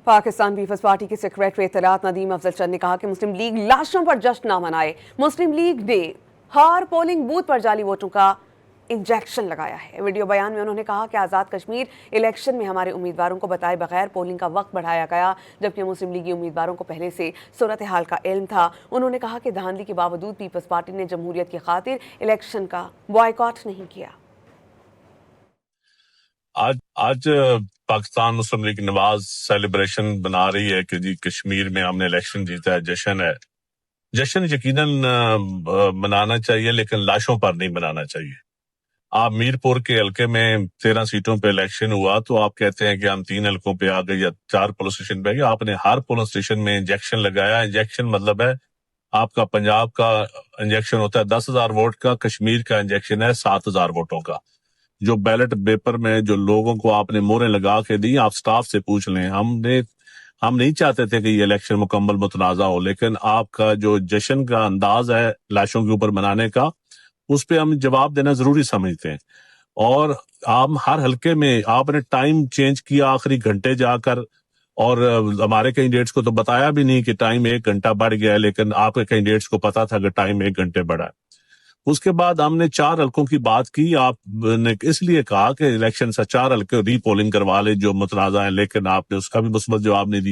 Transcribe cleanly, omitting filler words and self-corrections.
Pakistan peoples party के secretary इत्तलात Nadeem Afzal चंद ने कहा कि मुस्लिम लीग लाशों पर जश्न ना मनाए। मुस्लिम लीग ने हर पोलिंग बूथ पर जाली वोटों का इंजेक्शन लगाया है। वीडियो बयान में उन्होंने कहा कि आज़ाद कश्मीर इलेक्शन में हमारे उम्मीदवारों को बताए बगैर पोलिंग का वक्त बढ़ाया गया, जबकि मुस्लिम लीगी उम्मीदवारों को पहले से सूरत हाल का इल्म था। उन्होंने कहा कि धांधली के बावजूद पीपल्स पार्टी ने जमहूरियत की खातिर इलेक्शन का बॉयकॉट नहीं किया। आज पाकिस्तान मुस्लिम लीग नवाज सेलिब्रेशन बना रही है कि जी कश्मीर में हमने इलेक्शन जीता है, जश्न है। जश्न यकीनन मनाना चाहिए, लेकिन लाशों पर नहीं मनाना चाहिए। आप मीरपुर के हल्के में 13 सीटों पे इलेक्शन हुआ तो आप कहते हैं कि हम 3 हल्कों पे आ गए या 4 पुलिस स्टेशन पे आ गए। आपने हर पुलिस स्टेशन में इंजेक्शन लगाया। इंजेक्शन मतलब है आपका पंजाब का इंजेक्शन होता है 10,000 वोट का, कश्मीर का इंजेक्शन है 7,000 वोटों का। जो बैलेट पेपर में जो लोगों को आपने मोहरें लगा के दी, आप स्टाफ से पूछ लें। हम नहीं चाहते थे कि ये इलेक्शन मुकम्मल मुतनाज़ा हो, लेकिन आपका जो जश्न का अंदाज है लाशों के ऊपर मनाने का, उस पे हम जवाब देना जरूरी समझते हैं। और आप हर हल्के में आपने टाइम चेंज किया आखिरी घंटे जाकर, और हमारे कैंडिडेट्स को तो बताया भी नहीं कि टाइम 1 घंटा बढ़ गया है, लेकिन आपके कैंडिडेट्स को पता था कि टाइम 1 घंटे बढ़ा है। उसके बाद हमने 4 हल्कों की बात की। आपने इसलिए कहा कि इलेक्शन से 4 हल्के री पोलिंग करवा ले जो मुतनाज़ा है, लेकिन आपने उसका भी मुस्बत जवाब नहीं दिया।